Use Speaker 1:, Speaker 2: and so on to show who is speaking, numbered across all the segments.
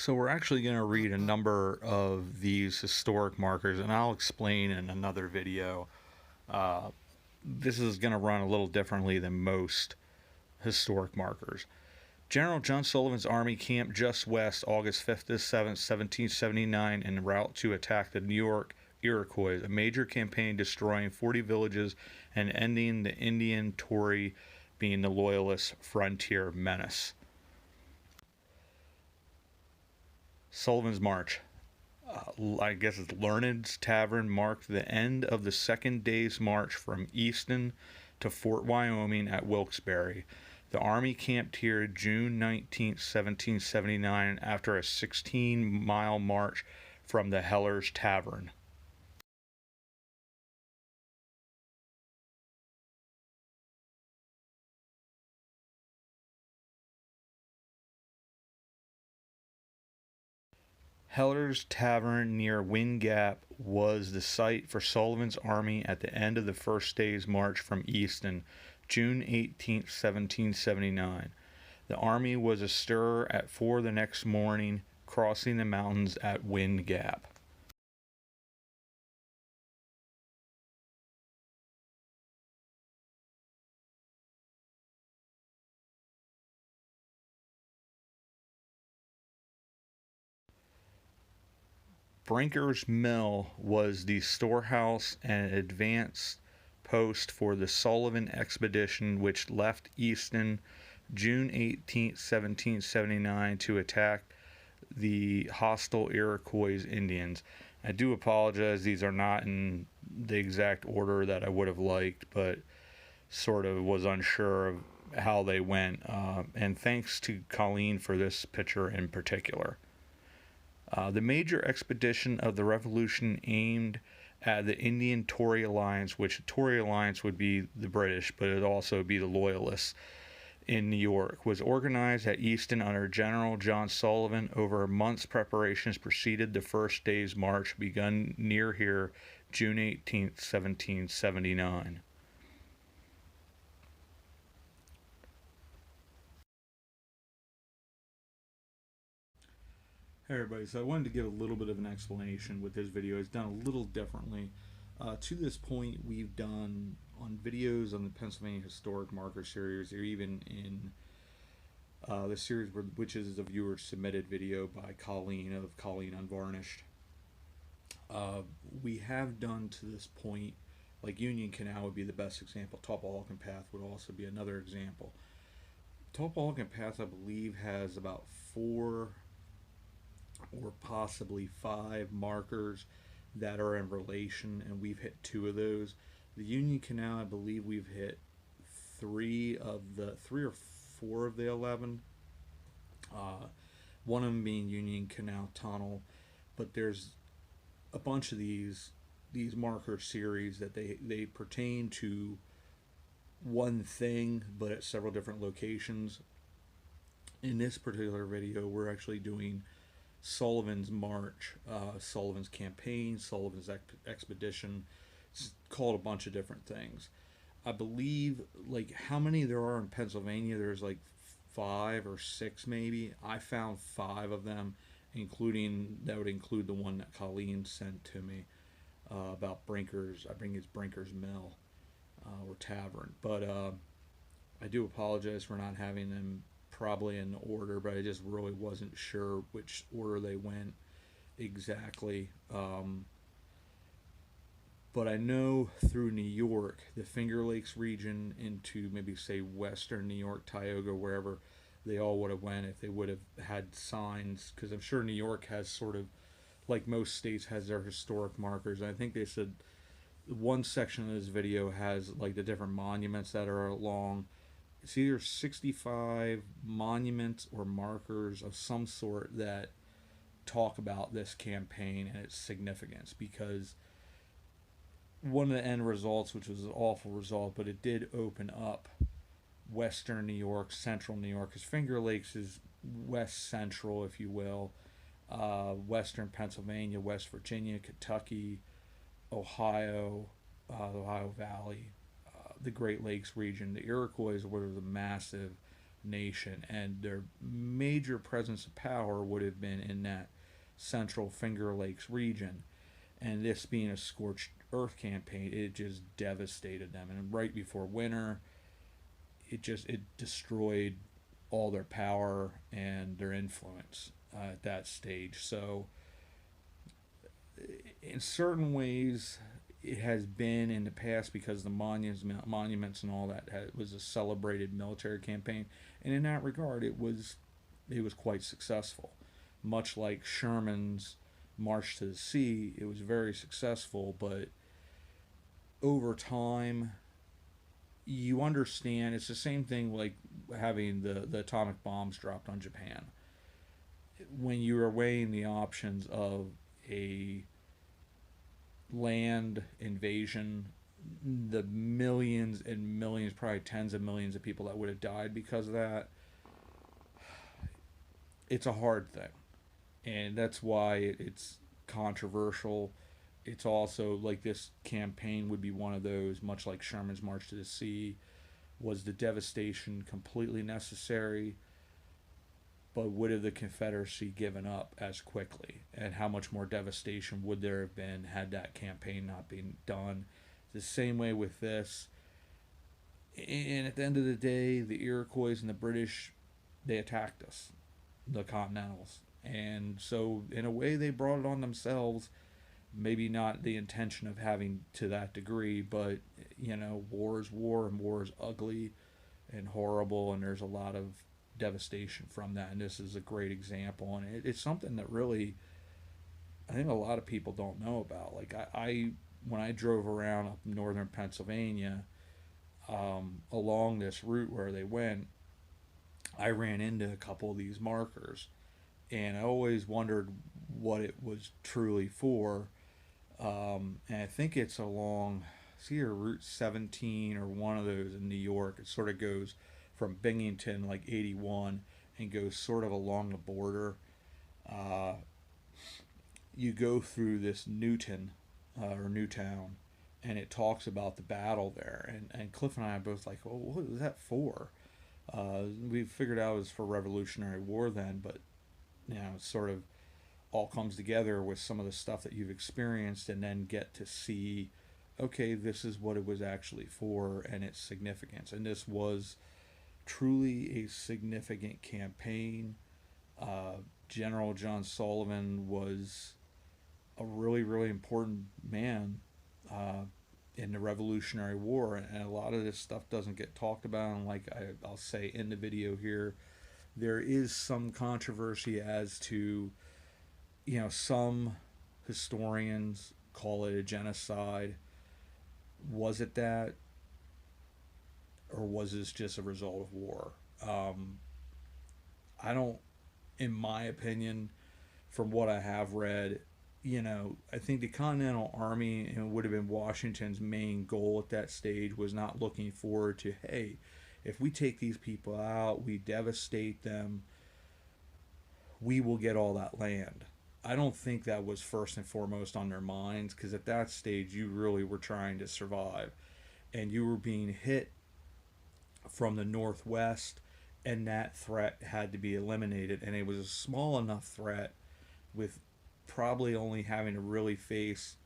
Speaker 1: So we're actually going to read a number of these historic markers, and I'll explain in another video. This is going to run a little differently than most historic markers. General John Sullivan's army camped just west August 5th to 7th, 1779, en route to attack the New York Iroquois, a major campaign destroying 40 villages and ending the Indian Tory being the Loyalist frontier menace. Sullivan's March. I guess it's Learned's Tavern marked the end of the second day's march from Easton to Fort Wyoming at Wilkes-Barre. The army camped here June 19, 1779, after a 16-mile march from the Heller's Tavern. Heller's Tavern near Wind Gap was the site for Sullivan's army at the end of the first day's march from Easton, June 18, 1779. The army was astir at 4 the next morning, crossing the mountains at Wind Gap. Brinker's Mill was the storehouse and advance post for the Sullivan expedition, which left Easton June 18, 1779, to attack the hostile Iroquois Indians. I do apologize, these are not in the exact order that I would have liked, but sort of was unsure of how they went. And thanks to Colleen for this picture in particular. The major expedition of the Revolution aimed at the Indian Tory alliance, which the Tory alliance would be the British, but it would also be the Loyalists in New York, was organized at Easton under General John Sullivan. Over a month's preparations preceded the first day's march, begun near here June 18, 1779. Hey everybody, so I wanted to give a little bit of an explanation with this video. It's done a little differently. To this point, we've done on videos on the Pennsylvania Historic Marker series, or even in the series which is a viewer submitted video by Colleen of Colleen Unvarnished. We have done to this point, like Union Canal would be the best example. Topolcan Path would also be another example. Topolcan Path, I believe, has about 4 or possibly 5 markers that are in relation, and we've hit 2 of those. The Union Canal, I believe we've hit 3 or 4 of the 11. One of them being Union Canal Tunnel, but there's a bunch of these marker series that they pertain to one thing, but at several different locations. In this particular video, we're actually doing Sullivan's March, Sullivan's campaign, Sullivan's expedition. It's called a bunch of different things. I believe, like, how many there are in Pennsylvania, there's like 5 or 6 maybe. I found 5 of them, that would include the one that Colleen sent to me about Brinker's, I think it's Brinker's Mill or Tavern. But I do apologize for not having them probably in order, but I just really wasn't sure which order they went exactly. But I know through New York, the Finger Lakes region into maybe say western New York, Tioga, wherever, they all would have went if they would have had signs, because I'm sure New York has sort of, like most states, has their historic markers. I think they said one section of this video has like the different monuments that are along. It's either 65 monuments or markers of some sort that talk about this campaign and its significance, because one of the end results, which was an awful result, but it did open up western New York, central New York, because Finger Lakes is west central, if you will, western Pennsylvania, West Virginia, Kentucky, Ohio, the Ohio Valley, the Great Lakes region. The Iroquois were the massive nation, and their major presence of power would have been in that central Finger Lakes region. And this being a scorched earth campaign, it just devastated them. And right before winter, it destroyed all their power and their influence at that stage. So, in certain ways, it has been in the past because the monuments and all that was a celebrated military campaign, and in that regard, it was quite successful. Much like Sherman's March to the Sea, it was very successful, but over time, you understand it's the same thing like having the atomic bombs dropped on Japan. When you are weighing the options of a land invasion, the millions and millions, probably tens of millions of people that would have died because of that, it's a hard thing. And that's why it's controversial. It's also like this campaign would be one of those, much like Sherman's March to the Sea. Was the devastation completely necessary? But would have the Confederacy given up as quickly? And how much more devastation would there have been had that campaign not been done? The same way with this. And at the end of the day, the Iroquois and the British, they attacked us, the Continentals. And so, in a way, they brought it on themselves. Maybe not the intention of having to that degree, but, war is war, and war is ugly and horrible, and there's a lot of devastation from that. And this is a great example. And it's something that really, I think a lot of people don't know about. Like, I when I drove around up northern Pennsylvania, along this route where they went, I ran into a couple of these markers, and I always wondered what it was truly for. And I think it's along, see here, Route 17 or one of those in New York. It sort of goes from Binghamton, like 81, and goes sort of along the border. You go through this Newton, or Newtown, and it talks about the battle there. And Cliff and I are both like, well, what was that for? We figured out it was for Revolutionary War then, but it sort of all comes together with some of the stuff that you've experienced, and then get to see, okay, this is what it was actually for and its significance. And this was truly a significant campaign. General John Sullivan was a really, really important man in the Revolutionary War, and a lot of this stuff doesn't get talked about. And like I'll say in the video here, there is some controversy as to, some historians call it a genocide. Was it that? Or was this just a result of war? I don't, in my opinion, from what I have read, I think the Continental Army, and would have been Washington's main goal at that stage, was not looking forward to, hey, if we take these people out, we devastate them, we will get all that land. I don't think that was first and foremost on their minds, because at that stage you really were trying to survive, and you were being hit from the northwest, and that threat had to be eliminated. And it was a small enough threat, with probably only having to really face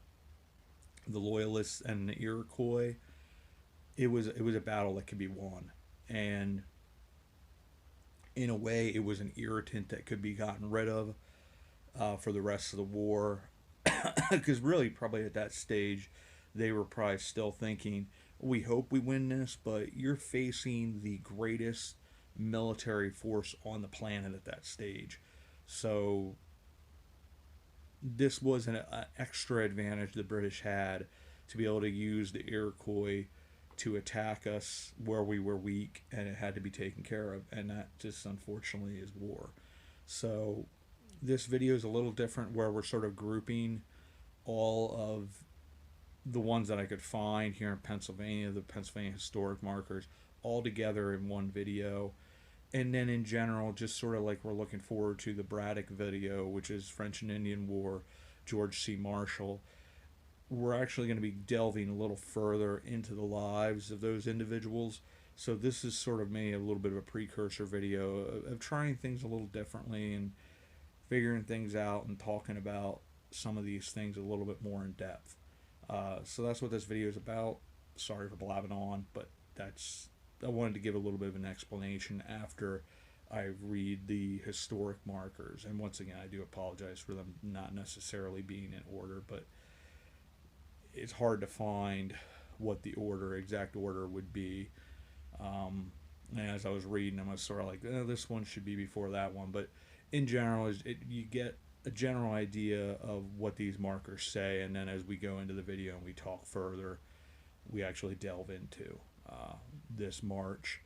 Speaker 1: the Loyalists and the Iroquois. It was a battle that could be won, and in a way, it was an irritant that could be gotten rid of for the rest of the war. Because really, probably at that stage, they were probably still thinking, we hope we win this, but you're facing the greatest military force on the planet at that stage. So this was an extra advantage the British had, to be able to use the Iroquois to attack us where we were weak, and it had to be taken care of. And that just unfortunately is war. So this video is a little different, where we're sort of grouping all of the ones that I could find here in Pennsylvania, the Pennsylvania historic markers, all together in one video. And then in general, just sort of like we're looking forward to the Braddock video, which is French and Indian War, George C. Marshall. We're actually going to be delving a little further into the lives of those individuals, So this is sort of maybe a little bit of a precursor video of trying things a little differently and figuring things out and talking about some of these things a little bit more in depth. So that's what this video is about. Sorry for blabbing on, but I wanted to give a little bit of an explanation after I read the historic markers. And once again, I do apologize for them not necessarily being in order, but it's hard to find what the exact order would be. And as I was reading them, I was sort of like, this one should be before that one. But in general, you get a general idea of what these markers say, and then as we go into the video and we talk further, we actually delve into this march,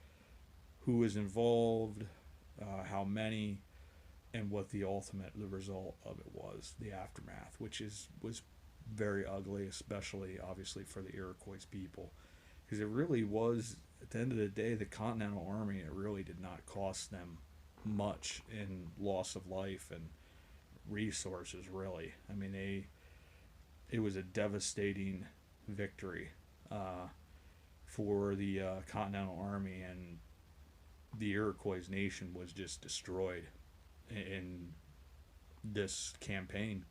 Speaker 1: who was involved, how many, and what the result of it was, the aftermath, which was very ugly, especially obviously for the Iroquois people, because it really was, at the end of the day, the Continental Army, it really did not cost them much in loss of life and resources, really. I mean, it was a devastating victory for the Continental Army, and the Iroquois nation was just destroyed in this campaign.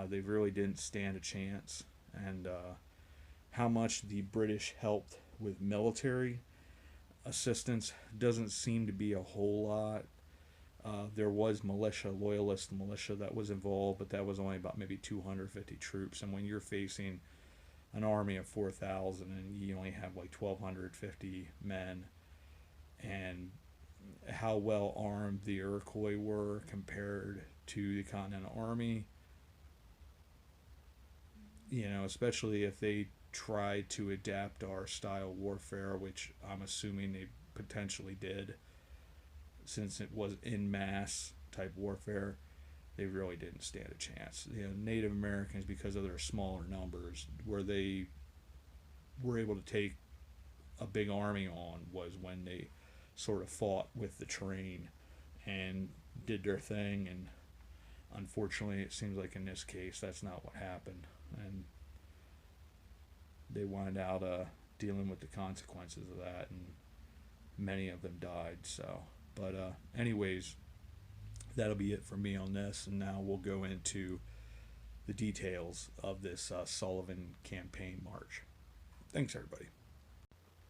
Speaker 1: They really didn't stand a chance, and how much the British helped with military assistance doesn't seem to be a whole lot. There was loyalist militia that was involved, but that was only about maybe 250 troops. And when you're facing an army of 4,000 and you only have like 1,250 men, and how well armed the Iroquois were compared to the Continental Army, especially if they tried to adapt our style of warfare, which I'm assuming they potentially did, since it was in mass type warfare, they really didn't stand a chance. Native Americans, because of their smaller numbers, where they were able to take a big army on, was when they sort of fought with the terrain and did their thing. And unfortunately, it seems like in this case that's not what happened, and they wound out dealing with the consequences of that, and many of them died. So, but anyways, that'll be it for me on this, and now we'll go into the details of this Sullivan campaign march. Thanks, everybody.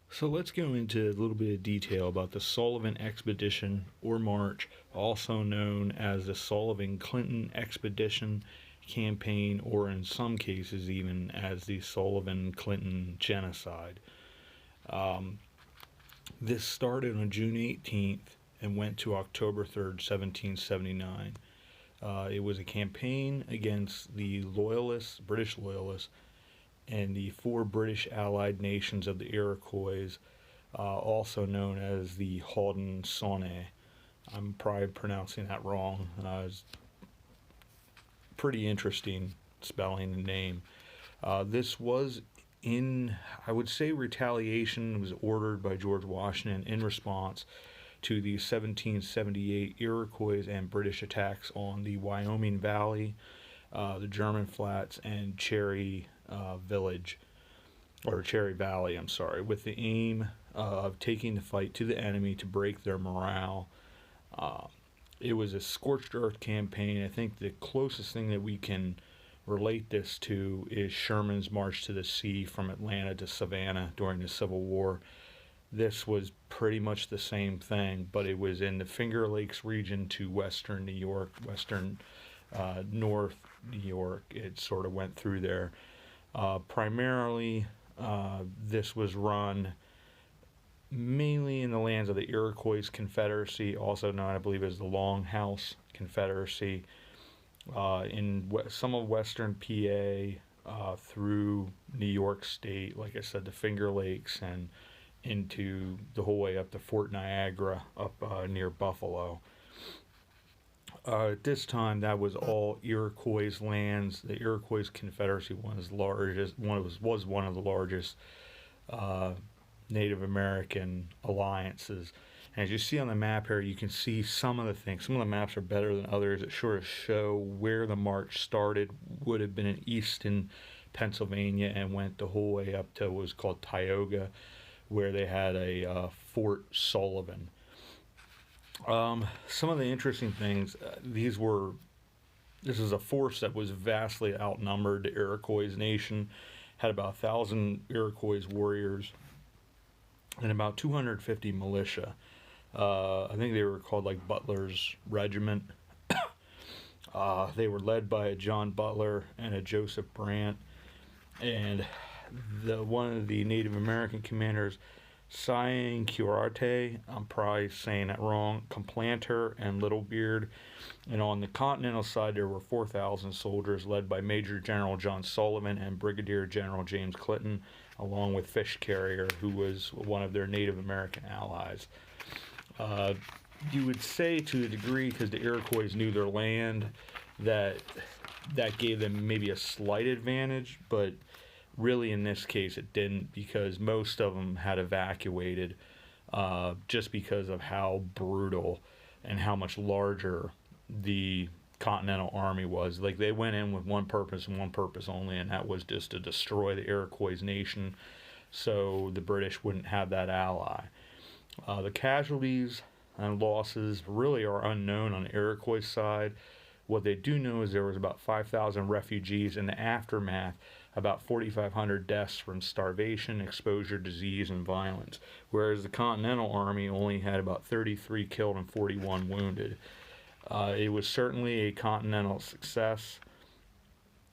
Speaker 1: So let's go into a little bit of detail about the Sullivan expedition or march, also known as the Sullivan-Clinton expedition, campaign, or in some cases even as the Sullivan-Clinton genocide. This started on June 18th and went to October 3rd, 1779. It was a campaign against the Loyalists, British Loyalists, and the four British allied nations of the Iroquois, also known as the Haudenosaunee. I'm probably pronouncing that wrong. It's pretty interesting spelling and name. This was I would say retaliation was ordered by George Washington in response to the 1778 Iroquois and British attacks on the Wyoming Valley, the German Flats, and Cherry Valley, with the aim of taking the fight to the enemy to break their morale. It was a scorched earth campaign. I think the closest thing that we can relate this to is Sherman's March to the Sea from Atlanta to Savannah during the Civil War. This was pretty much the same thing, but it was in the Finger Lakes region to western New York, north New York. It sort of went through there. Primarily, this was run mainly in the lands of the Iroquois Confederacy, also known, I believe, as the Longhouse Confederacy, in some of western PA, through New York State, like I said, the Finger Lakes, and into the whole way up to Fort Niagara, up near Buffalo. At this time, that was all Iroquois lands. The Iroquois Confederacy was one of the largest Native American alliances. And as you see on the map here, you can see some of the things. Some of the maps are better than others. It sort of show where the march started. Would have been in eastern Pennsylvania and went the whole way up to what was called Tioga, where they had a Fort Sullivan. Some of the interesting things, this is a force that was vastly outnumbered. The Iroquois nation had about 1,000 Iroquois warriors and about 250 militia. I think they were called like Butler's Regiment. They were led by a John Butler and a Joseph Brant, and one of the Native American commanders, Siang Curate, I'm probably saying that wrong, Complanter and Littlebeard. And on the continental side, there were 4,000 soldiers led by Major General John Sullivan and Brigadier General James Clinton, along with Fish Carrier, who was one of their Native American allies. You would say to a degree, because the Iroquois knew their land, that gave them maybe a slight advantage, but really in this case it didn't, because most of them had evacuated just because of how brutal and how much larger the Continental Army was. Like, they went in with one purpose and one purpose only, and that was just to destroy the Iroquois nation so the British wouldn't have that ally. The casualties and losses really are unknown on the Iroquois side. What they do know is there was about 5,000 refugees. In the aftermath, about 4,500 deaths from starvation, exposure, disease, and violence, whereas the Continental Army only had about 33 killed and 41 wounded. It was certainly a continental success,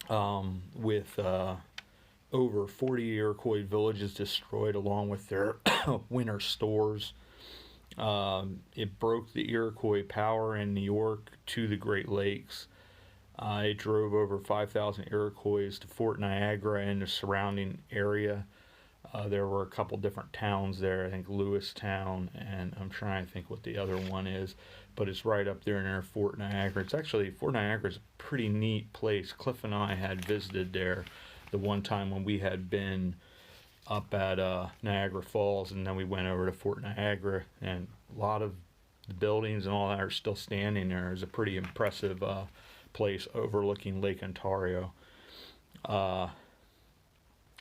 Speaker 1: with over 40 Iroquois villages destroyed along with their winter stores. It broke the Iroquois power in New York to the Great Lakes. It drove over 5,000 Iroquois to Fort Niagara and the surrounding area. There were a couple different towns there, I think Lewistown, and I'm trying to think what the other one is, but it's right up there near Fort Niagara. It's actually, Fort Niagara is a pretty neat place. Cliff and I had visited there the one time when we had been up at Niagara Falls, and then we went over to Fort Niagara, and a lot of the buildings and all that are still standing there. It's a pretty impressive place overlooking Lake Ontario.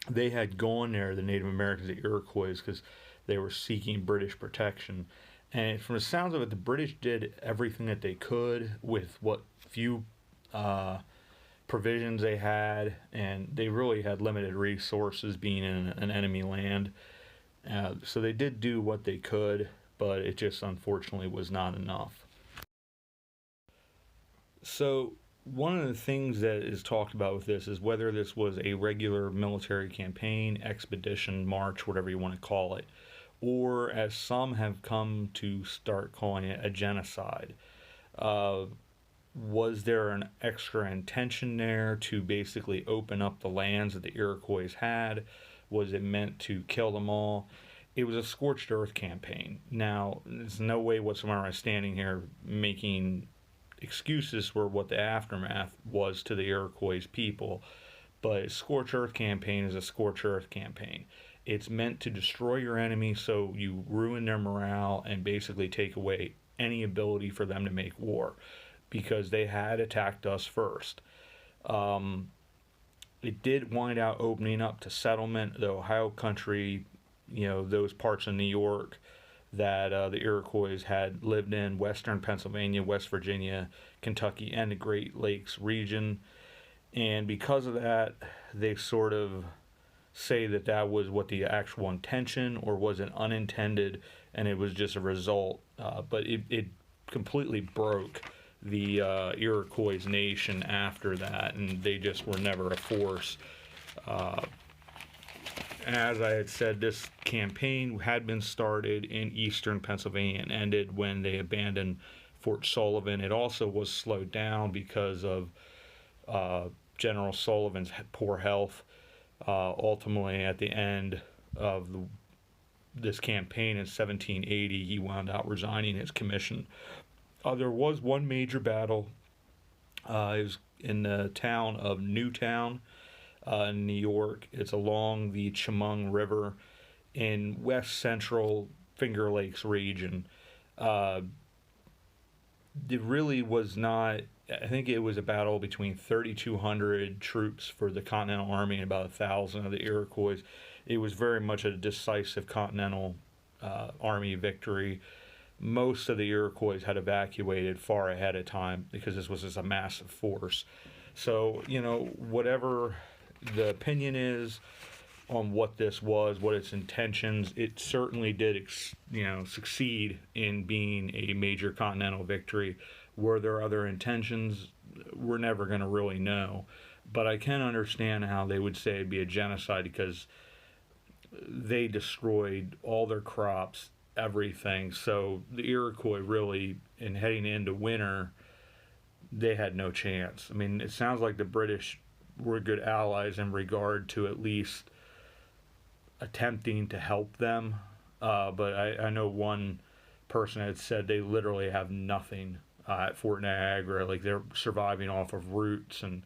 Speaker 1: They had gone there, the Native Americans, the Iroquois, because they were seeking British protection. And from the sounds of it, the British did everything that they could with what few provisions they had, and they really had limited resources being in an enemy land. So they did do what they could, but it just unfortunately was not enough. So one of the things that is talked about with this is whether this was a regular military campaign, expedition, march, whatever you want to call it, or as some have come to start calling it, a genocide. Was there an extra intention there to basically open up the lands that the Iroquois had? Was it meant to kill them all? It was a scorched earth campaign. Now, there's no way whatsoever I'm standing here making excuses for what the aftermath was to the Iroquois people, but a scorched earth campaign is a scorched earth campaign. It's meant to destroy your enemy so you ruin their morale and basically take away any ability for them to make war, because they had attacked us first. It did wind out opening up to settlement, the Ohio country, those parts of New York that the Iroquois had lived in, western Pennsylvania, West Virginia, Kentucky, and the Great Lakes region. And because of that, they sort of say that was what the actual intention, or was it unintended, and it was just a result. But it completely broke the Iroquois nation after that, and they just were never a force. As I had said, this campaign had been started in eastern Pennsylvania and ended when they abandoned Fort Sullivan. It also was slowed down because of General Sullivan's poor health. Ultimately, at the end of this campaign in 1780, he wound out resigning his commission. There was one major battle. It was in the town of Newtown, in New York. It's along the Chemung River in west central Finger Lakes region. It really was not, I think it was a battle between 3,200 troops for the Continental Army and about 1,000 of the Iroquois. it was very much a decisive Continental Army victory. Most of the Iroquois had evacuated far ahead of time because this was just a massive force. So, whatever the opinion is on what this was, what its intentions, it certainly did, succeed in being a major Continental victory. Were there other intentions? We're never going to really know. But I can understand how they would say it'd be a genocide because they destroyed all their crops, everything. So the Iroquois really, in heading into winter, they had no chance. I mean, it sounds like the British were good allies in regard to at least attempting to help them. But I know one person had said they literally have nothing at Fort Niagara. Like, they're surviving off of roots and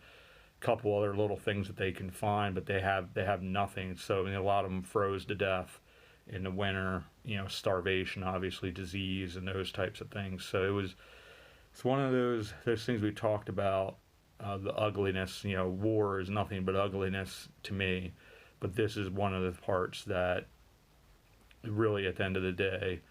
Speaker 1: a couple other little things that they can find, but they have nothing. So, a lot of them froze to death in the winter. Starvation, obviously, disease, and those types of things. So it's one of those things we talked about. The ugliness. War is nothing but ugliness to me, but this is one of the parts that really, at the end of the day,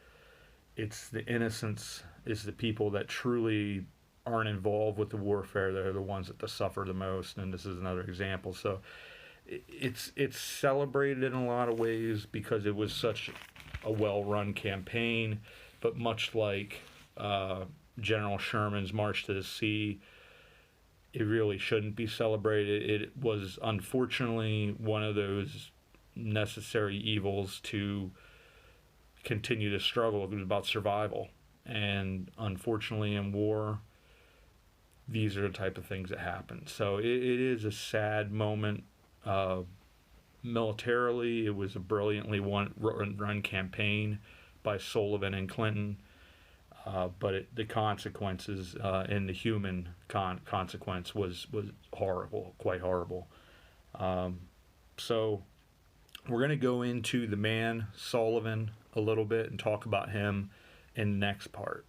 Speaker 1: it's the innocence, is the people that truly aren't involved with the warfare. They're the ones that suffer the most, and this is another example. So it's celebrated in a lot of ways because it was such a well-run campaign, but much like General Sherman's March to the Sea, it really shouldn't be celebrated. It was unfortunately one of those necessary evils to continue to struggle. It was about survival. And unfortunately in war, these are the type of things that happen. So it is a sad moment. Militarily, it was a brilliantly run campaign by Sullivan and Clinton. But the consequences and the human consequence was horrible, quite horrible. So we're going to go into the man, Sullivan, a little bit and talk about him in the next part.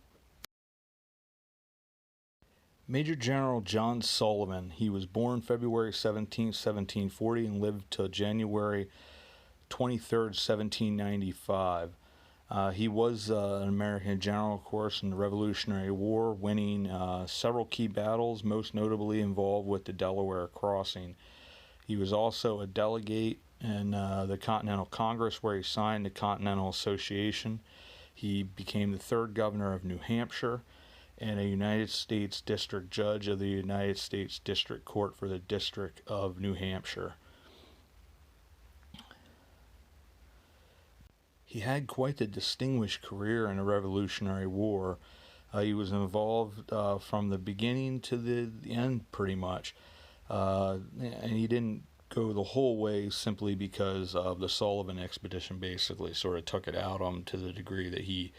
Speaker 1: Major General John Sullivan. He was born February 17, 1740, and lived till January 23rd, 1795. He was an American general, of course, in the Revolutionary War, winning several key battles, most notably involved with the Delaware Crossing. He was also a delegate in the Continental Congress, where he signed the Continental Association. He became the third governor of New Hampshire and a United States District Judge of the United States District Court for the District of New Hampshire. He had quite the distinguished career in the Revolutionary War. He was involved from the beginning to the end, pretty much. And he didn't go the whole way simply because of the Sullivan expedition basically sort of took it out on him to the degree that he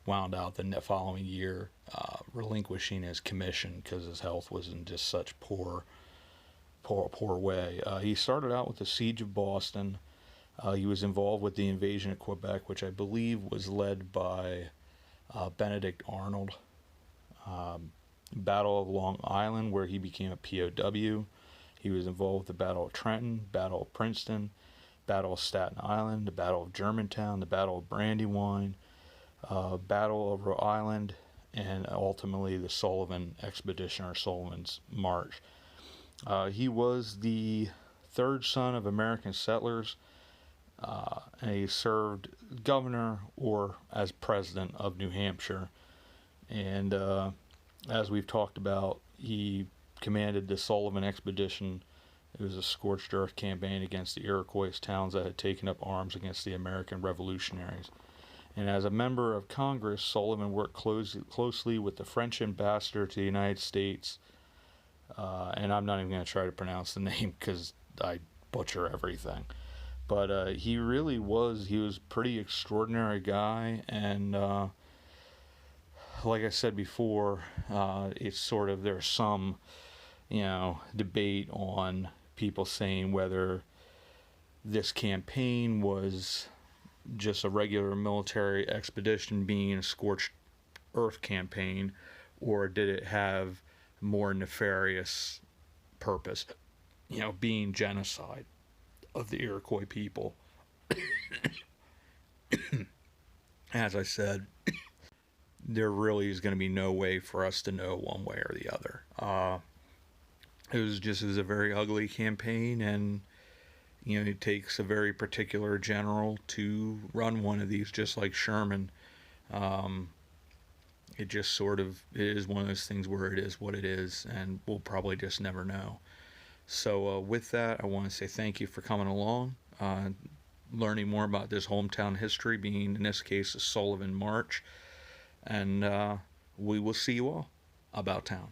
Speaker 1: wound out the following year relinquishing his commission because his health was in just such poor way. He started out with the Siege of Boston. He was involved with the invasion of Quebec, which I believe was led by Benedict Arnold. Battle of Long Island, where he became a POW. He was involved with the Battle of Trenton, Battle of Princeton, Battle of Staten Island, the Battle of Germantown, the Battle of Brandywine, Battle of Rhode Island, and ultimately the Sullivan expedition, or Sullivan's March. He was the third son of American settlers, and he served governor or as president of New Hampshire. And as we've talked about, he commanded the Sullivan expedition. It was a scorched earth campaign against the Iroquois towns that had taken up arms against the American revolutionaries. And as a member of Congress, Sullivan worked closely with the French ambassador to the United States. And I'm not even going to try to pronounce the name because I butcher everything. But he was a pretty extraordinary guy. And like I said before, it's sort of, there's some, debate on people saying whether this campaign was just a regular military expedition being a scorched earth campaign, or did it have more nefarious purpose, being genocide of the Iroquois people. As I said, there really is going to be no way for us to know one way or the other. It was a very ugly campaign, and it takes a very particular general to run one of these, just like Sherman. It just sort of is one of those things where it is what it is, and we'll probably just never know. So with that, I want to say thank you for coming along, learning more about this hometown history, being in this case the Sullivan March, and we will see you all about town.